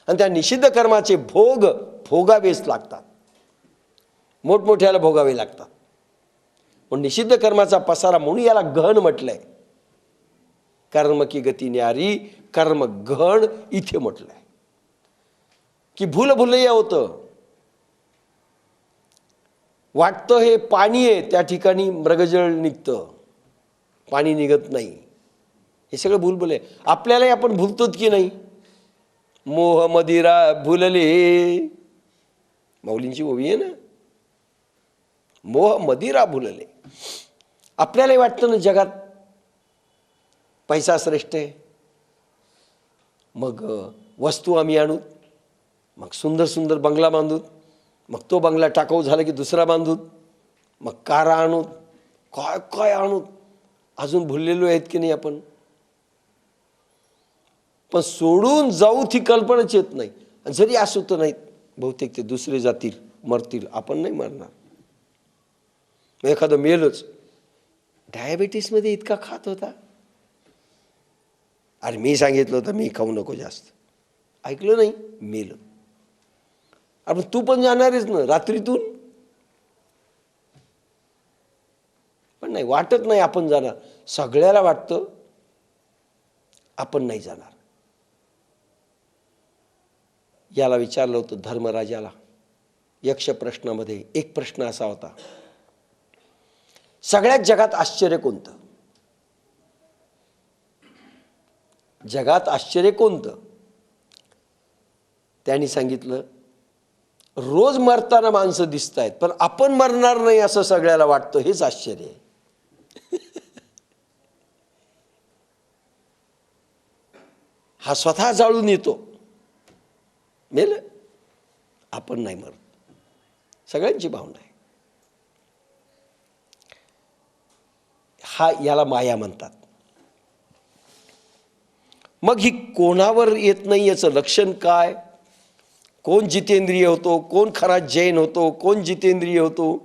आणि त्या निषिद्ध कर्माचे भोगावेच लागतात, मोठमोठ्याला भोगावे लागतात. पण निषिद्ध कर्माचा पसारा म्हणून याला गहन म्हटलंय. कर्म की गती न्यारी, कर्म गहन इथे म्हटलंय. की भूलभुलैया होतं, वाटतं हे पाणी आहे, त्या ठिकाणी मृगजळ निघतं, पाणी निघत नाही. हे सगळं भूलभुलैया. आपल्यालाही आपण भुलतोत की नाही. मोह मदिरा भुलले, माऊलींची ओवी आहे ना, मोह मदिरा भुलले. आपल्यालाही वाटतं ना जगात पैसा श्रेष्ठ आहे, मग वस्तू आम्ही आणूत, मग सुंदर सुंदर बंगला बांधूत, मग तो बंगला टाकाऊ झाला की दुसरा बांधूत, मग कारा आणूत, काय काय आणूत. अजून भुललेलो आहेत की नाही आपण. पण सोडून जाऊ ती कल्पनाच येत नाही. जरी असू तर नाहीत, बहुतेक ते दुसरे जातील, मरतील, आपण नाही मरणार. एखादं मेलच, डायबिटीसमध्ये इतका खात होता, अरे मी सांगितलं होतं मी खाऊ नको जास्त, ऐकलं नाही, मेलं. अरे तू पण जाणारच ना रात्रीतून. पण नाही, वाटत नाही आपण जाणार. सगळ्याला वाटतं आपण नाही जाणार. याला विचारलं होतं धर्मराजाला यक्ष प्रश्नामध्ये. एक प्रश्न असा होता, सगळ्यात जगात आश्चर्य कोणतं, जगात आश्चर्य कोणतं. त्यांनी सांगितलं, रोज मरताना माणसं दिसत आहेत पण आपण मरणार नाही असं सगळ्याला वाटतं, हेच आश्चर्य आहे. हा स्वतः जाळून येतो, मेल, आपण नाही मरत. सगळ्यांची भावना आहे. याला माया म्हणतात. मग ही कोणावर येत नाही याचं लक्षण काय. कोण जितेंद्रिय होतो, कोण खरा जैन होतो, कोण जितेंद्रिय होतो,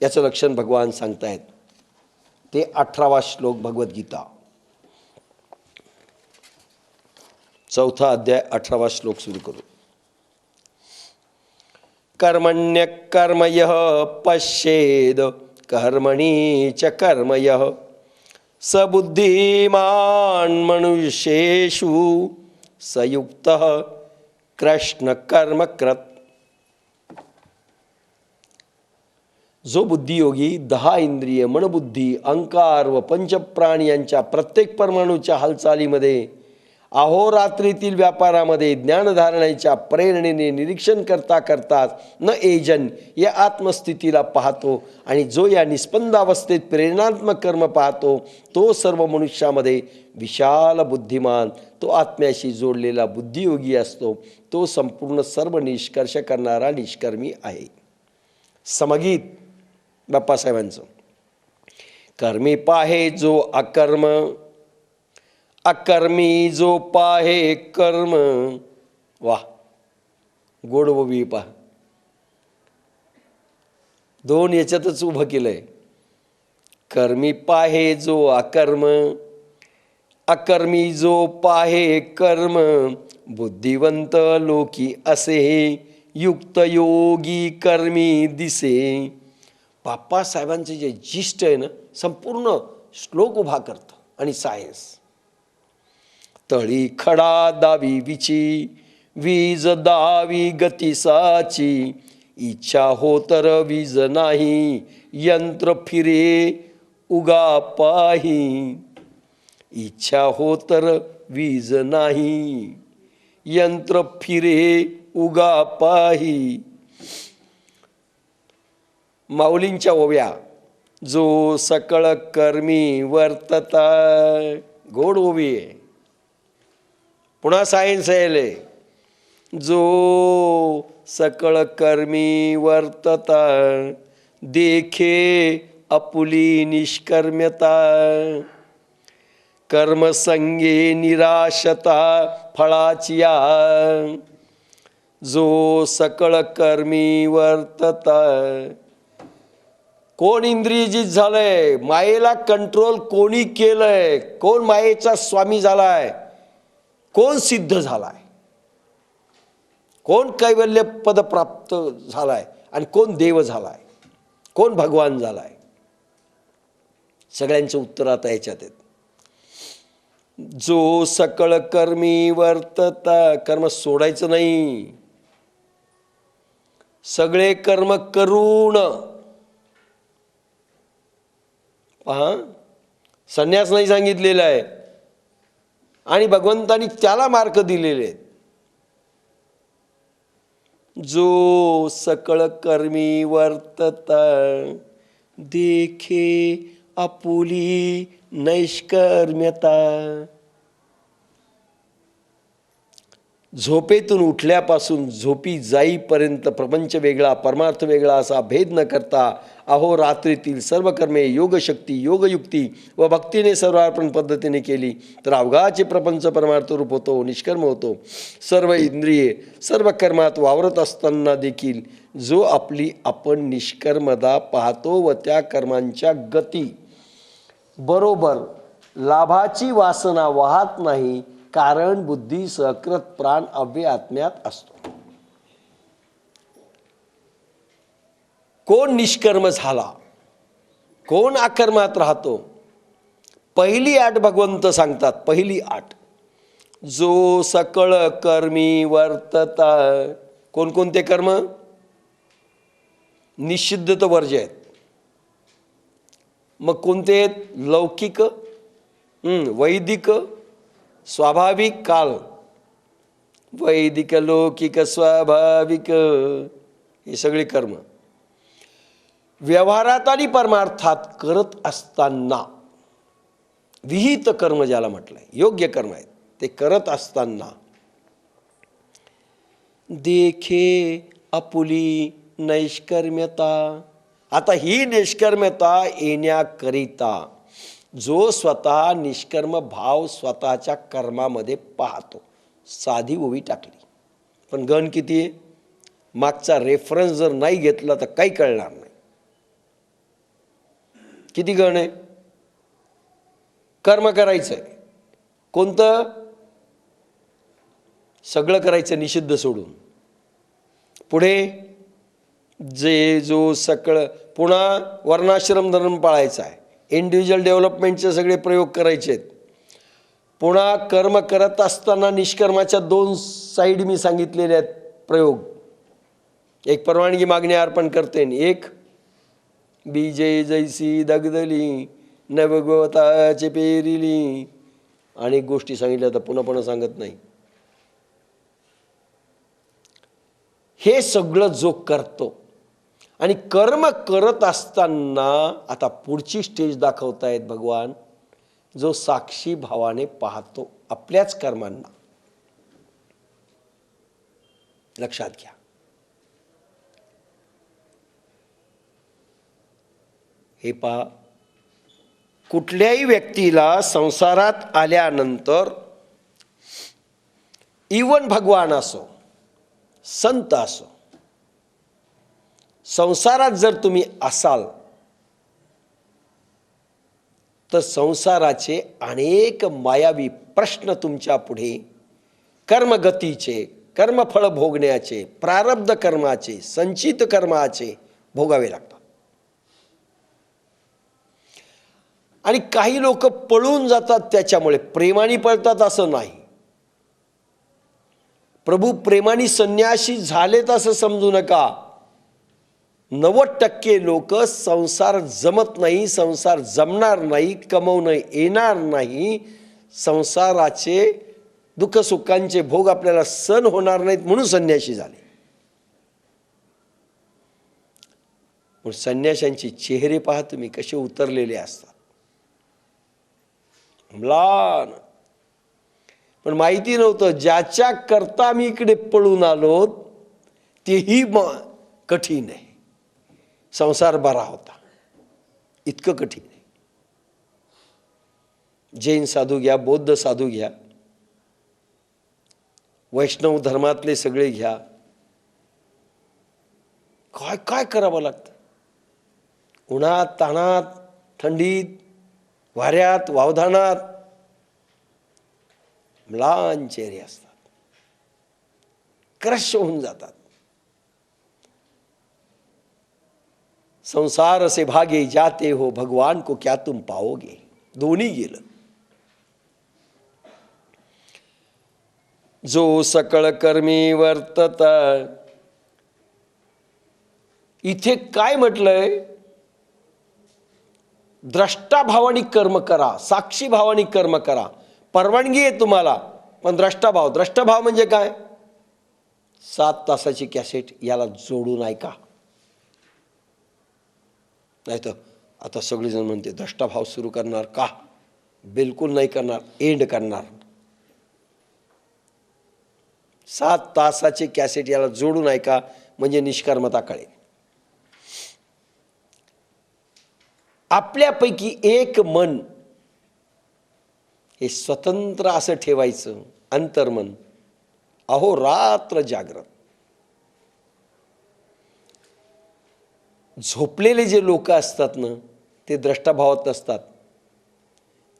याचं लक्षण भगवान सांगतायत. ते 18वा श्लोक भगवद्गीता, 4था अध्याय 18वा श्लोक सुरू करू. कर्मण्य कर्मयः पश्येद कर्मणि च कर्मयः स बुद्धिमान मनुष्येषु सयुक्तः कृष्ण कर्म कृत. जो बुद्धियोगी 10 इंद्रिय, मनबुद्धी, अहंकार व पंचप्राण यांच्या प्रत्येक परमाणूच्या हालचालीमध्ये, अहोरात्रीतील व्यापारामध्ये, ज्ञानधारणाच्या प्रेरणेने निरीक्षण करता करताच न एजन या आत्मस्थितीला पाहतो आणि जो या निस्पंदावस्थेत प्रेरणात्मक कर्म पाहतो, तो सर्व मनुष्यामध्ये विशाल बुद्धिमान, तो आत्म्याशी जोडलेला बुद्धियोगी असतो. तो संपूर्ण सर्व निष्कर्ष करणारा निष्कर्मी आहे. समगीत बाप्पासाहेबांचं. कर्मी पाहे जो अकर्म, अकर्मी जो पाहे कर्म. वाह, गोड ओवी पहा. 2 याच्यातच उभं केलंय. कर्मी पाहे जो अकर्म, अकर्मी जो पाहे कर्म. बुद्धिवंत लोकी असे, युक्त योगी कर्मी दिसे. बाप्पासाहेबांचे जे जिष्ट आहे ना, संपूर्ण श्लोक उभा करतं. आणि सायन्स. तळी खडा दावी विची, वीज दावी गतिसाची. इच्छा हो तर वीज नाही, यंत्र फिरे उगा पाही. इच्छा हो तर वीज नाही, यंत्र फिरे उगा पाही. माऊलींच्या ओव्या, जो सकळ कर्मी वर्तता, गोड ओवी आहे. पुन्हा सायन्स आहे, जो सकळ कर्मी वर्तता, देखे आपुली निष्कर्म्यता, कर्मसंगे निराशता फळाचिया, जो सकळ कर्मी वर्तता. कोण इंद्रियजित झालंय, मायेला कंट्रोल कोणी केलंय, कोण मायेचा स्वामी झालाय, कोण सिद्ध झालाय, कोण कैवल्य पद प्राप्त झालाय आणि कोण देव झालाय, कोण भगवान झालाय. सगळ्यांचं उत्तर आता याच्यात आहेत. जो सकळ कर्मी वर्तता, कर्म सोडायचं नाही, सगळे कर्म करून. पहा, संन्यास नाही सांगितलेला आहे आणि भगवंतानी त्याला मार्ग दिलेले आहेत. जो सकळ कर्मी वर्तता, देखे आपुली नैष्कर्म्यता. झोपेतून उठल्यापासून झोपी जाईपर्यंत प्रपंच वेगळा परमार्थ वेगळा असा भेद न करता अहोरात्रीतील सर्व कर्मे योगशक्ती योगयुक्ती व भक्तीने सर्वार्पण पद्धतीने केली तर अवघाचे प्रपंच परमार्थ रूप होतो, निष्कर्म होतो. सर्व इंद्रिये सर्व कर्मात वावरत असताना देखील जो आपली आपण निष्कर्मता पाहतो व त्या कर्मांच्या गती बरोबर लाभाची वासना वाहत नाही, कारण बुद्धी सकृत प्राण अव्यय आत्म्यात असतो. कोण निष्कर्म झाला, कोण अकर्मात राहतो, पहिली आठ भगवंत सांगतात. पहिली आठ, जो सकळ कर्मी वर्तता. कोणकोणते कर्म? निषिद्ध तर वर्ज्य आहेत. मग कोणते आहेत? लौकिक, वैदिक, स्वाभाविक, काल. वैदिक, लौकिक, स्वाभाविक हे सगळे कर्म व्यवहारात आणि परमार्थात करत असताना, विहित कर्म ज्याला म्हटलंय, योग्य कर्म आहेत ते करत असताना देखे आपुली नैष्कर्म्यता. आता ही निष्कर्म्यता येण्याकरिता जो स्वतः निष्कर्म भाव स्वतःच्या कर्मामध्ये पाहतो. साधी ओवी टाकली पण गण किती आहे? मागचा रेफरन्स जर नाही घेतला तर काही कळणार नाही. किती गण आहे? कर्म करायचंय कोणतं? सगळं करायचं निषिद्ध सोडून. पुढे जे जो सकळ, पुन्हा वर्णाश्रम धर्म पाळायचा आहे, इंडिव्हिज्युअल डेव्हलपमेंटचे सगळे प्रयोग करायचे आहेत. पुन्हा कर्म करत असताना निष्कर्माच्या दोन साईड मी सांगितलेले आहेत प्रयोग. एक परवानगी मागणे अर्पण करते, एक बीजे जैसी दगदली नवगवताचे पेरिली. अनेक गोष्टी सांगितल्या तर पुन्हा पुन्हा सांगत नाही. हे सगळं जो करतो आणि कर्म करत असताना आता पुढची स्टेज दाखवतायत भगवान, जो साक्षी भावाने पाहतो आपल्याच कर्मांना. लक्षात घ्या, हे पहा, कुठल्याही व्यक्तीला संसारात आल्यानंतर इवन भगवान असो संत असो, संसारात जर तुम्ही असाल तर संसाराचे अनेक मायावी प्रश्न तुमच्या पुढे कर्मगतीचे, कर्मफळ भोगण्याचे, प्रारब्ध कर्माचे, संचित कर्माचे भोगावे लागतात. आणि काही लोक पळून जातात त्याच्यामुळे. प्रेमाने पळतात असं नाही. प्रभू प्रेमाने संन्यासी झालेत असं समजू नका. 90% लोक संसार जमत नाही, संसार जमणार नाही, कमवणं येणार नाही, संसाराचे दुःख सुखांचे भोग आपल्याला सहन होणार नाहीत म्हणून संन्यासी झाले. पण संन्याशांचे चेहरे पहा तुम्ही कसे उतरलेले असतात, म्लान. पण माहिती नव्हतं ज्याच्या करता मी इकडे पळून आलो तेही कठीण आहे. संसार बरा होता, इतकं कठीण आहे. जैन साधू घ्या, बौद्ध साधू घ्या, वैष्णव धर्मातले सगळे घ्या, काय काय करावं लागतं. उन्हात ताणात, थंडीत, वाऱ्यात, वावधानात म्लान चेहरे असतात, क्रश होऊन जातात. संसार से भागे जाते हो, भगवान को क्या तुम पाओगे. दोन्ही गेलं. जो सकळ कर्मी वर्तत, इथे काय म्हटलंय, द्रष्टाभावानी कर्म करा, साक्षी भावानी कर्म करा. परवानगी आहे तुम्हाला, पण द्रष्टाभाव. द्रष्टाभाव म्हणजे काय? 7 तासाची कॅसेट याला जोडून ऐका. नाही तर आता सगळेजण म्हणते द्रष्टाभाव सुरू करणार का? बिलकुल नाही करणार, एंड करणार. 7 तासाचे कॅसेट याला जोडून ऐका, म्हणजे निष्कर्मता कळेल. आपल्यापैकी एक मन हे स्वतंत्र असं ठेवायचं, अंतर्मन अहोरात्र जागृत. झोपलेले जे लोक असतात ना, ते द्रष्टाभावात असतात.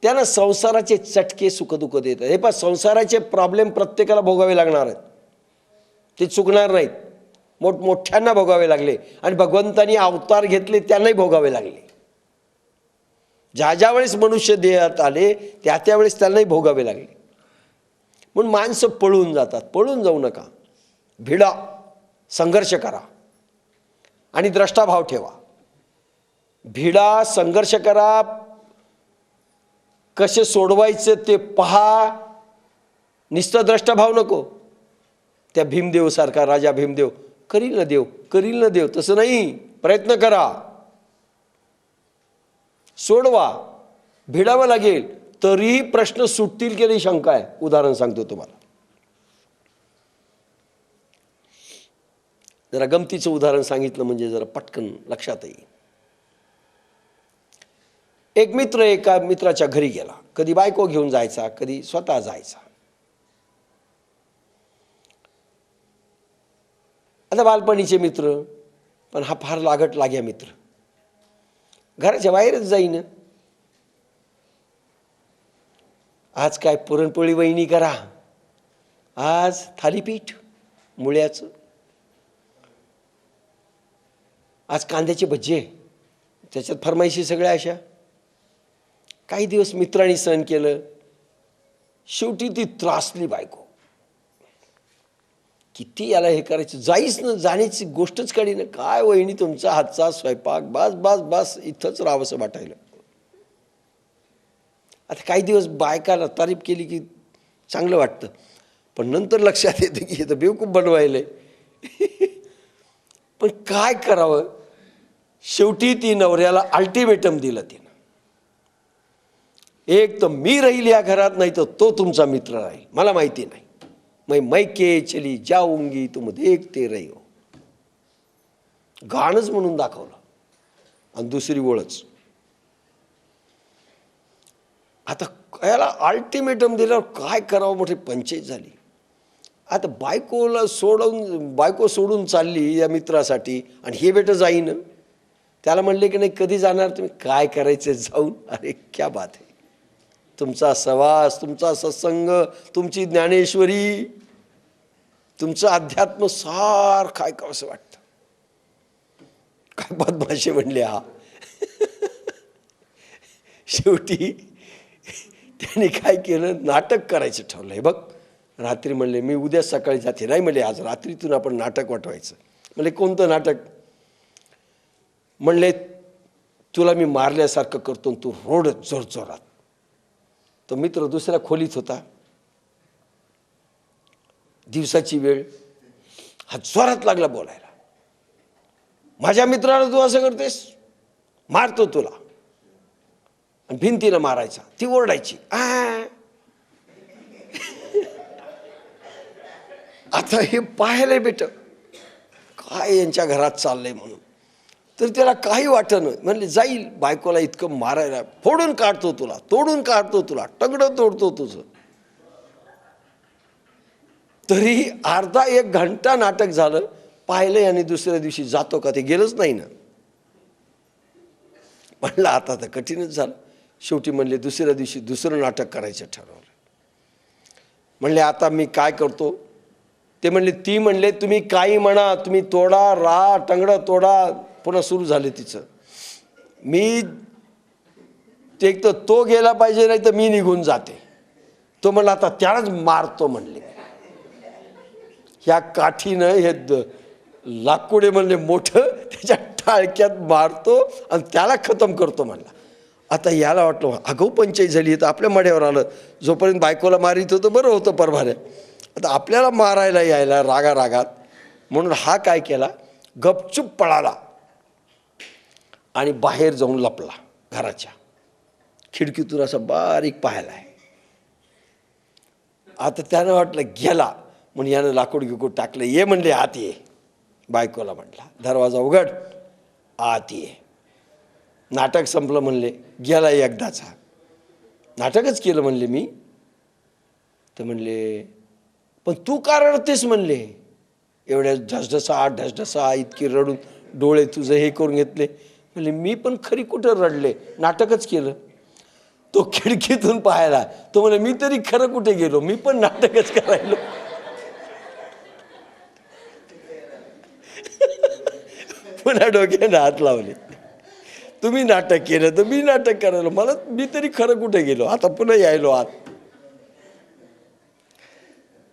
त्यांना संसाराचे चटके सुखदुःख देतात. हे पहा, संसाराचे प्रॉब्लेम प्रत्येकाला भोगावे लागणार आहेत, ते चुकणार नाहीत. मोठमोठ्यांना भोगावे लागले, आणि भगवंतांनी अवतार घेतले त्यांनाही भोगावे लागले. ज्या ज्या वेळेस मनुष्य देहात आले त्या त्यावेळेस त्यांनाही भोगावे लागले. म्हणून माणसं पळून जातात. पळून जाऊ नका, भिडा, संघर्ष करा आणि द्रष्टाभाव ठेवा. भिडा, संघर्ष करा, कसे सोडवायचं ते पहा. नुसतं द्रष्टाभाव नको. त्या भीमदेव सारखा राजा भीमदेव, करील ना देव, करील ना देव, तसं नाही. प्रयत्न करा, सोडवा, भिडावं लागेल तरीही प्रश्न सुटतील की नाही शंका आहे. उदाहरण सांगतो तुम्हाला. जरा गमतीचं उदाहरण सांगितलं म्हणजे जरा पटकन लक्षात येईल. एक मित्र एका मित्राच्या घरी गेला. कधी बायको घेऊन जायचा, कधी स्वतः जायचा. आता बालपणीचे मित्र, पण हा फार लागट लाग्या मित्र. घराच्या बाहेरच जाईन. आज काय पुरणपोळी वहिनी करा, आज थालीपीठ मुळ्याचं, आज कांद्याचे भज्जे, त्याच्यात फरमाईशी सगळ्या अशा. काही दिवस मित्रांनी सहन केलं. शेवटी ती त्रासली बायको. किती याला हे करायचं, जाईच ना, जाण्याची गोष्टच काढी ना. काय वहिनी तुमचा हातचा स्वयंपाक, बस बस बस, इथंच राहावंसं वाटायला. आता काही दिवस बायकाला तारीफ केली की चांगलं वाटतं, पण नंतर लक्षात येतं की हे तर बेवकूफ बनवायलंय. पण काय करावं. शेवटी ती नवऱ्याला अल्टिमेटम दिलं तिनं. एक तर मी राहील या घरात, नाही तर तो तुमचा मित्र राहील. मला माहिती नाही, मैं के चली जाऊंगी तुम देखते रही हो. गाणंच म्हणून दाखवलं, आणि दुसरी ओळच. आता याला अल्टिमेटम दिल्यावर काय करावं, मोठी पंचायत झाली. आता बायको सोडून चालली या मित्रासाठी, आणि हे बेटं जाईन. त्याला म्हणले की नाही कधी जाणार तुम्ही, काय करायचं जाऊन. अरे क्या बात आहे. तुमचा सहवास, तुमचा सत्संग, तुमची ज्ञानेश्वरी, तुमचं अध्यात्म सारखं ऐकावं असं वाटतं. काय बदमाशी म्हणले हा. शेवटी त्याने काय केलं, नाटक करायचं ठरलं. हे बघ, रात्री म्हणले मी उद्या सकाळी जाते. नाही म्हणले आज रात्रीतून आपण नाटक वाटवायचं. म्हणले कोणतं नाटक? म्हणले तुला मी मारल्यासारखं करतो, तू रोड जोरजोरात. तो मित्र दुसऱ्या खोलीत होता. दिवसाची वेळ, हा जोरात लागला बोलायला. माझ्या मित्राला तू असं करतेस, मारतो तुला. आणि भिंतीला मारायचा, ती ओरडायची. आता हे पाहायला बेट काय यांच्या घरात चाललंय म्हणून. तर त्याला काही वाटणं, म्हणले जाईल बायकोला इतकं मारायला, फोडून काढतो तुला, तोडून काढतो तुला, टगडं तोडतो तुझं. तरी अर्धा एक घंटा नाटक झालं, पाहिलं आणि दुसऱ्या दिवशी जातो का, ते गेलंच नाही ना. म्हणलं आता तर कठीणच झालं. शेवटी म्हणले दुसऱ्या दिवशी दुसरं नाटक करायचं ठरवलं. म्हणले आता मी काय करतो. ते म्हणले, ती म्हणले तुम्ही काही म्हणा, तुम्ही तोडा, रा टंगडं तोडा. पुन्हा सुरू झाले तिचं. मी ते एक तर तो गेला पाहिजे, नाही तर मी निघून जाते. तो म्हणला आता त्यालाच मारतो म्हणले. ह्या काठीनं हे लाकुडे म्हणले मोठं, त्याच्या टाळक्यात मारतो आणि त्याला खतम करतो म्हणला. आता याला वाटलं आगाऊ पंचायत झाली, तर आपल्या मड्यावर आलं. जोपर्यंत बायकोला मारित होतं बरं होतं परभाऱ्या, आता आपल्याला मारायला यायला रागात. म्हणून हा काय केला, गपचूप पळाला आणि बाहेर जाऊन लपला. घराच्या खिडकीतून असं बारीक पाहायला आहे. आता त्यानं वाटलं गेला, म्हणून यानं लाकूड गिकूड टाकलं. ये म्हणले आत ये. बायकोला म्हटला दरवाजा उघड, आत ये. नाटक संपलं म्हणले, गेला एकदाचा. नाटकच केलं म्हणले मी. तर म्हणले पण तू का रडतेस म्हणले, एवढ्या ढसढसा इतकी रडून डोळे तुझं हे करून घेतले. म्हणले मी पण खरी कुठं रडले, नाटकच केलं. तो खिडकीतून पाहायला. तो म्हणे मी तरी खरं कुठे गेलो, मी पण नाटकच करायलो. पुन्हा डोक्याने हात लावले. तुम्ही नाटक केलं तर मी नाटक करायलो, मला मी तरी खरं कुठे गेलो. आता पुन्हा यायलो आत.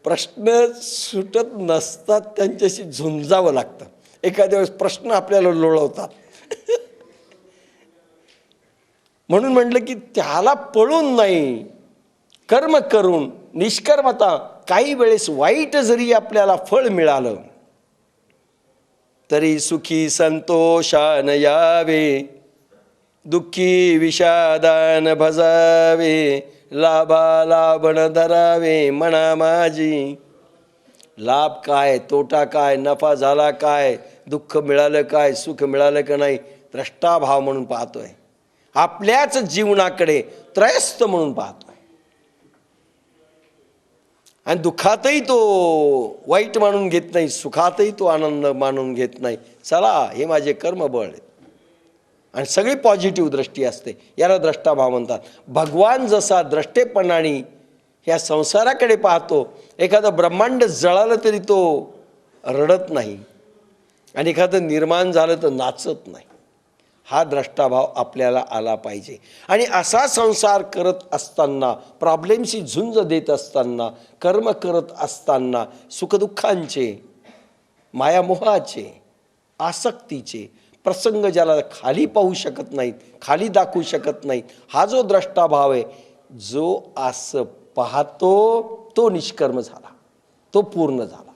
प्रश्न सुटत नसतात, त्यांच्याशी झुंजावं लागतं. एखाद्या वेळेस प्रश्न आपल्याला लोळवतात. म्हणून म्हटलं की त्याला पळून नाही, कर्म करून निष्कर्मता. काही वेळेस वाईट जरी आपल्याला फळ मिळालं तरी सुखी संतोषान यावे, दुःखी विषादान भजावे, लाभा लाभण धरावे मना माझी. लाभ काय, तोटा काय, नफा झाला काय, दुःख मिळालं काय, सुख मिळालं का नाही, द्रष्टाभाव म्हणून पाहतोय. आपल्याच जीवनाकडे त्रयस्थ म्हणून पाहतोय. आणि दुःखातही तो वाईट मानून घेत नाही, सुखातही तो आनंद मानून घेत नाही. चला हे माझे कर्मबळ आहे. आणि सगळी पॉझिटिव्ह दृष्टी असते, याला द्रष्टाभाव म्हणतात. भगवान जसा द्रष्टेपणाने ह्या संसाराकडे पाहतो, एखादं ब्रह्मांड जळालं तरी तो रडत नाही, आणि एखादं निर्माण झालं तर नाचत नाही. हा द्रष्टाभाव आपल्याला आला पाहिजे. आणि असा संसार करत असताना, प्रॉब्लेमशी झुंज देत असताना, कर्म करत असताना, सुखदुःखांचे, मायामोहाचे, आसक्तीचे प्रसंग ज्याला खाली पाहू शकत नाहीत, खाली दाखवू शकत नाहीत, हा जो द्रष्टाभाव आहे, जो असं पाहतो तो निष्कर्म झाला, तो पूर्ण झाला.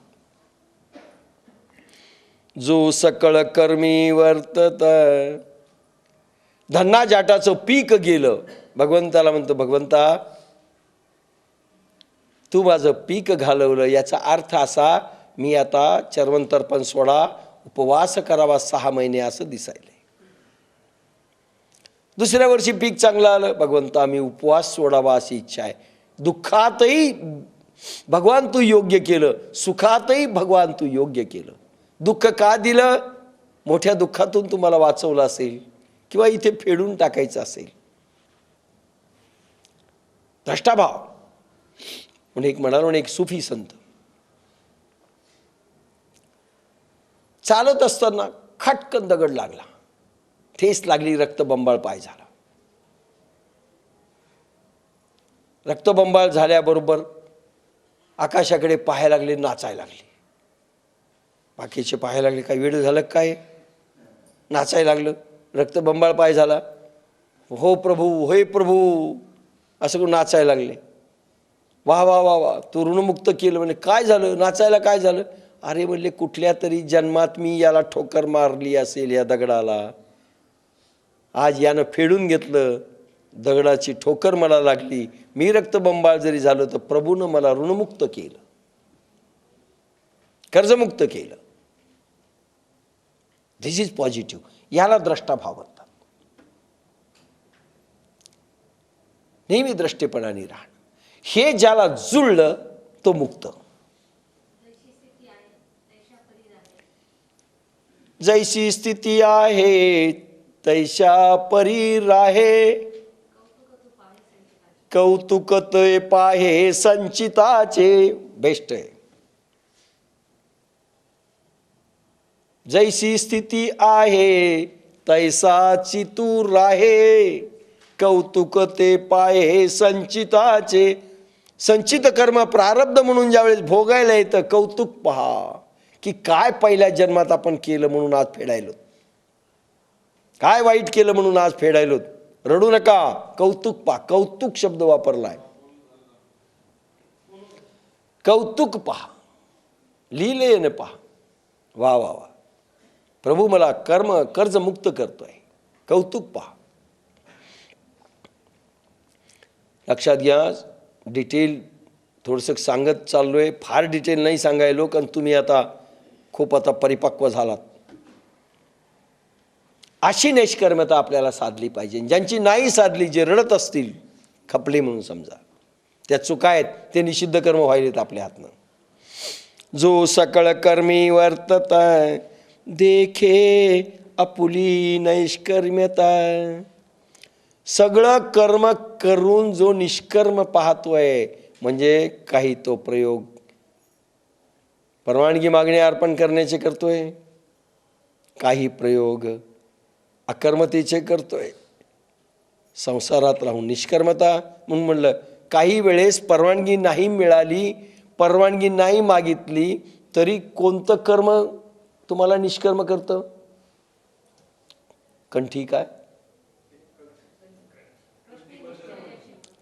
जो सकळ कर्मी वर्तत. धन्ना जाटाचं पीक गेलं, भगवंताला म्हणतो भगवंता तू माझं पीक घालवलं. याचा अर्थ असा, मी आता चर्वणतर्पण सोडा, उपवास करावा 6 महिने असं दिसायले. दुसऱ्या वर्षी पीक चांगलं आलं, भगवंता मी उपवास सोडावा अशी इच्छा आहे. दुःखातही भगवान तू योग्य केलं, सुखातही भगवान तू योग्य केलं. दुःख का दिलं, मोठ्या दुःखातून तुम्हाला वाचवलं असेल, किंवा इथे फेडून टाकायचं असेल. द्रष्टाभाव. म्हणून एक म्हणालो, एक सुफी संत चालत असताना खटकन दगड लागला, ठेस लागली, रक्तबंबाळ पाय झाला. रक्तबंबाळ झाल्याबरोबर आकाशाकडे पाहायला लागले, नाचायला लागले. बाकीचे पाहायला लागले, काय वेळ झालं काय, नाचायला लागलं. रक्तबंबाळ पाय झाला, हो प्रभू, होय प्रभू असं करून नाचायला लागले. वा वा वा वा, तू ऋणमुक्त केलं. म्हणजे काय झालं, नाचायला काय झालं. अरे म्हणले कुठल्या तरी जन्मात मी याला ठोकर मारली असेल या दगडाला, आज यानं फेडून घेतलं, दगडाची ठोकर मला लागली, मी रक्तबंबाळ जरी झालो तर प्रभूनं मला ऋणमुक्त केलं, कर्जमुक्त केलं. This is positive. याला द्रष्टाभाव म्हणतात. नेहमी द्रष्टेपणाने राहणं, हे ज्याला जुळलं तो मुक्त. जैसी स्थिती आहे तैशा परी राहे, कौतुक ते पाहे संचिताचे. बेस्ट आहे. जैसी स्थिती आहे तैसाची तू राहे, कौतुक ते पाहे संचिताचे. संचित कर्म प्रारब्ध म्हणून ज्यावेळेस भोगायला येतं, कौतुक पहा की काय पहिल्या जन्मात आपण केलं म्हणून आज फेडायलो, काय वाईट केलं म्हणून आज फेडायलो. रडू नका, कौतुक पहा. कौतुक शब्द वापरलाय. कौतुक पहा, लीलेने पहा. वा वा वा, प्रभू मला कर्ज मुक्त करतोय. कौतुक पहा. लक्षात घ्या, डिटेल थोडंसं सांगत चाललोय, फार डिटेल नाही सांगायलो, कारण तुम्ही आता खूप परिपक्व झालात. अशी निष्कर्मता आपल्याला साधली पाहिजे. ज्यांची नाही साधली, जे रडत असतील खपले म्हणून समजा, त्या चुका आहेत, ते निषिद्ध कर्म व्हायलेत आपल्या हातनं. जो सकळ कर्मी वर्तता देखे आपुली नैष्कर्म्यता. सगळं कर्म करून जो निष्कर्म पाहतोय, म्हणजे काही तो प्रयोग परवानगी मागणे अर्पण करण्याचे करतोय, काही प्रयोग अकर्मतेचे करतोय, संसारात राहून निष्कर्मता. म्हणून म्हणलं, काही वेळेस परवानगी नाही मिळाली, परवानगी नाही मागितली, तरी कोणतं कर्म तुम्हाला निष्कर्म करतं? कंठी काय?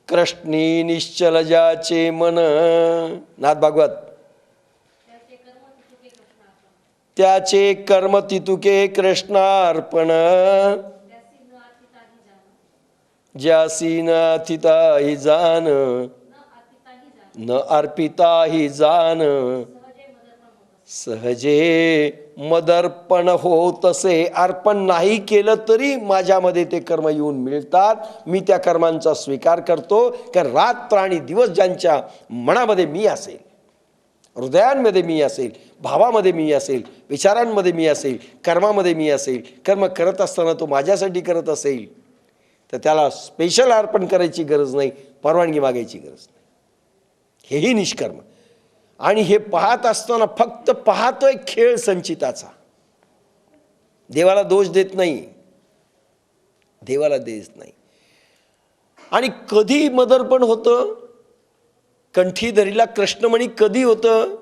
कृष्णी निश्चल ज्याचे मन. नाथ भागवत. त्याचे कर्म तितुके कृष्णार्पण, ज्यासी न अर्थिता हि जान, न अर्पिता हि जान. सहजे मदर्पण हो तसे. अर्पण नाही केलं तरी माझ्यामध्ये ते कर्म येऊन मिळतात. मी त्या कर्मांचा स्वीकार करतो, कारण रात्र आणि दिवस ज्यांच्या मनामध्ये मी असेल, हृदयांमध्ये मी असेल, भावामध्ये मी असेल, विचारांमध्ये मी असेल, कर्मामध्ये मी असेल, कर्म करत असताना तो माझ्यासाठी करत असेल, तर त्याला स्पेशल अर्पण करायची गरज नाही, परवानगी मागायची गरज नाही. हेही निष्कर्म. आणि हे पाहत असताना फक्त पाहतोय खेळ संचिताचा. देवाला दोष देत नाही, देवाला देत नाही. आणि कधी मदर्पण होतं, कंठी धरीला कृष्णमणी कधी होतं?